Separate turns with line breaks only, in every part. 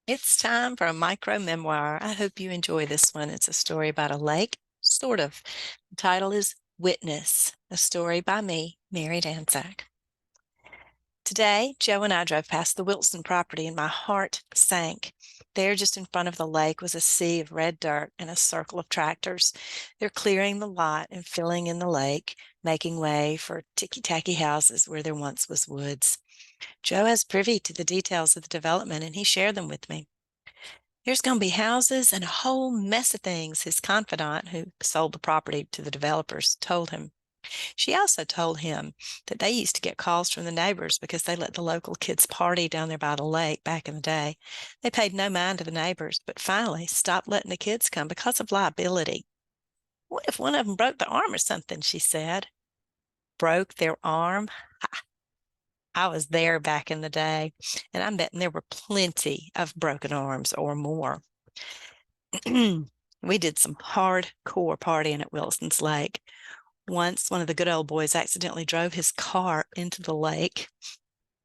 It's time for a micro-memoir. I hope you enjoy this one. It's a story about a lake, sort of. The title is Witness, a story by me, Mary Dansak. Today, Joe and I drove past the Wilson property and my heart sank. There, just in front of the lake, was a sea of red dirt and a circle of tractors. They're clearing the lot and filling in the lake, making way for ticky-tacky houses where there once was woods. Joe has privy to the details of the development and he shared them with me. There's going to be houses and a whole mess of things, his confidant, who sold the property to the developers, told him. She also told him that they used to get calls from the neighbors because they let the local kids party down there by the lake back in the day. They paid no mind to the neighbors, but finally stopped letting the kids come because of liability. What if one of them broke their arm or something, she said. Broke their arm? I was there back in the day, and I'm betting there were plenty of broken arms or more. We did some hardcore partying at Wilson's Lake. Once, one of the good old boys accidentally drove his car into the lake.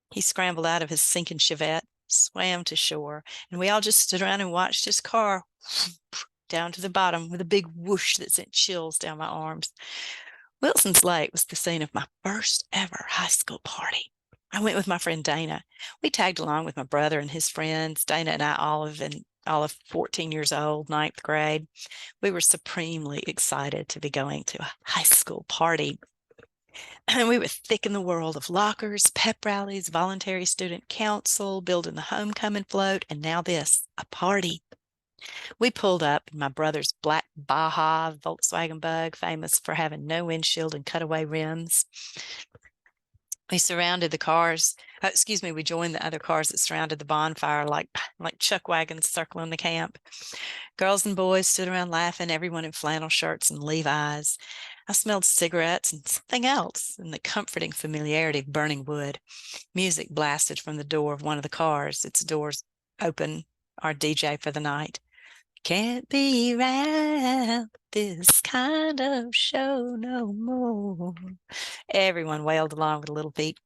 He scrambled out of his sinking Chevette, swam to shore, and we all just stood around and watched his car down to the bottom with a big whoosh that sent chills down my arms. Wilson's Lake was the scene of my first ever high school party. I went with my friend Dana. We tagged along with my brother and his friends. Dana and I, Olive, 14 years old, ninth grade. We were supremely excited to be going to a high school party. And we were thick in the world of lockers, pep rallies, voluntary student council, building the homecoming float, and now this, a party. We pulled up in my brother's black Baja Volkswagen Bug, famous for having no windshield and cutaway rims. We surrounded the cars. We joined the other cars that surrounded the bonfire like chuck wagons circling the camp. Girls and boys stood around laughing, everyone in flannel shirts and Levi's. I smelled cigarettes and something else, and the comforting familiarity of burning wood. Music blasted from the door of one of the cars, its doors open, our DJ for the night. Can't be around this kind of show no more. Everyone wailed along with Little Pete.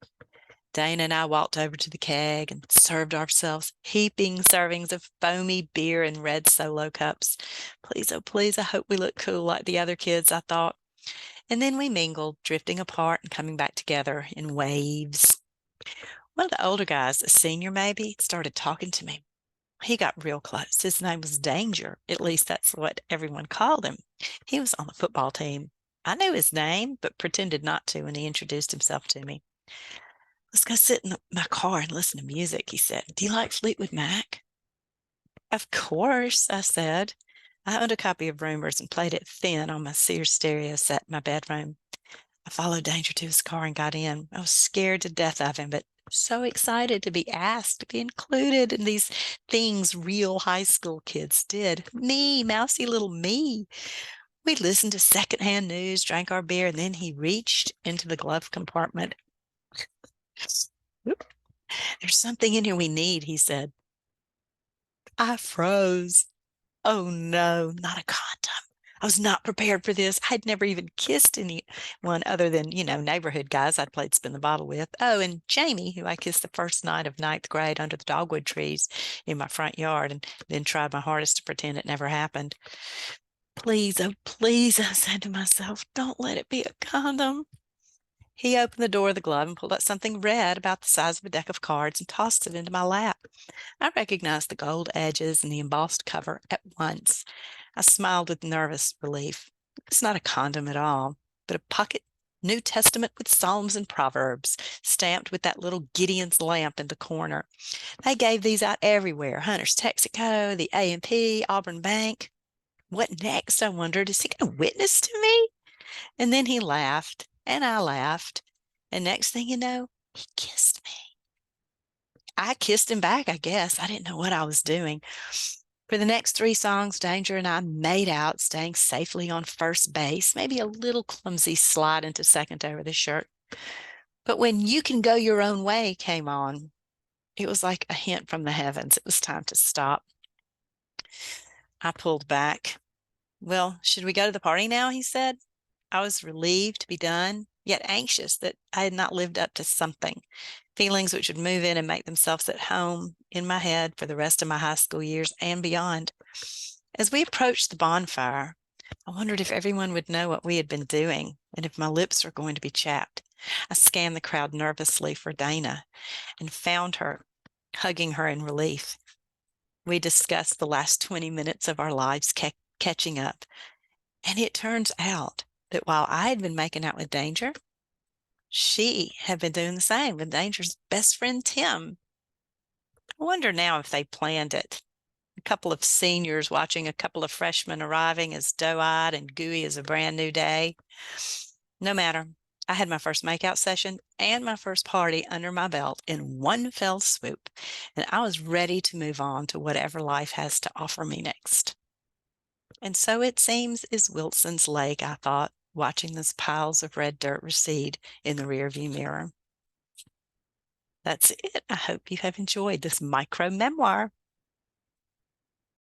Dana and I walked over to the keg and served ourselves heaping servings of foamy beer in red Solo cups. Please, oh please, I hope we look cool like the other kids, I thought. And then we mingled, drifting apart and coming back together in waves. One of the older guys, a senior maybe, started talking to me. He got real close. His name was Danger. At least that's what everyone called him. He was on the football team. I knew his name, but pretended not to when he introduced himself to me. Let's go sit in my car and listen to music, he said. Do you like Fleetwood Mac? Of course, I said. I owned a copy of Rumors and played it thin on my Sears stereo set in my bedroom. I followed Danger to his car and got in. I was scared to death of him, but so excited to be asked to be included in these things real high school kids did. Me, mousy little me. We listened to secondhand news, drank our beer, and then he reached into the glove compartment. Oop, there's something in here we need, he said. I froze. Oh no, not a condom. I was not prepared for this. I'd never even kissed anyone other than, neighborhood guys I'd played spin the bottle with. Oh, and Jamie, who I kissed the first night of ninth grade under the dogwood trees in my front yard and then tried my hardest to pretend it never happened. Please, oh please, I said to myself, don't let it be a condom. He opened the door of the glove and pulled out something red about the size of a deck of cards and tossed it into my lap. I recognized the gold edges and the embossed cover at once. I smiled with nervous relief. It's not a condom at all, but a pocket New Testament with Psalms and Proverbs, stamped with that little Gideon's lamp in the corner. They gave these out everywhere. Hunter's Texaco, the A&P, Auburn Bank. What next, I wondered. Is he going to witness to me? And then he laughed, and I laughed. And next thing you know, he kissed me. I kissed him back, I guess. I didn't know what I was doing. For the next three songs, Danger and I made out, staying safely on first base, maybe a little clumsy slide into second over the shirt. But when You Can Go Your Own Way came on, it was like a hint from the heavens. It was time to stop. I pulled back. Well, should we go to the party now? He said. I was relieved to be done, yet anxious that I had not lived up to something. feelings which would move in and make themselves at home in my head for the rest of my high school years and beyond. As we approached the bonfire, I wondered if everyone would know what we had been doing and if my lips were going to be chapped. I scanned the crowd nervously for Dana and found her, hugging her in relief. We discussed the last 20 minutes of our lives catching up, and it turns out that while I had been making out with Danger, she had been doing the same with Danger's best friend, Tim. I wonder now if they planned it. A couple of seniors watching a couple of freshmen arriving as doe-eyed and gooey as a brand new day. No matter. I had my first makeout session and my first party under my belt in one fell swoop, and I was ready to move on to whatever life has to offer me next. And so it seems is Wilson's Lake, I thought, watching those piles of red dirt recede in the rearview mirror. That's it. I hope you have enjoyed this micro memoir.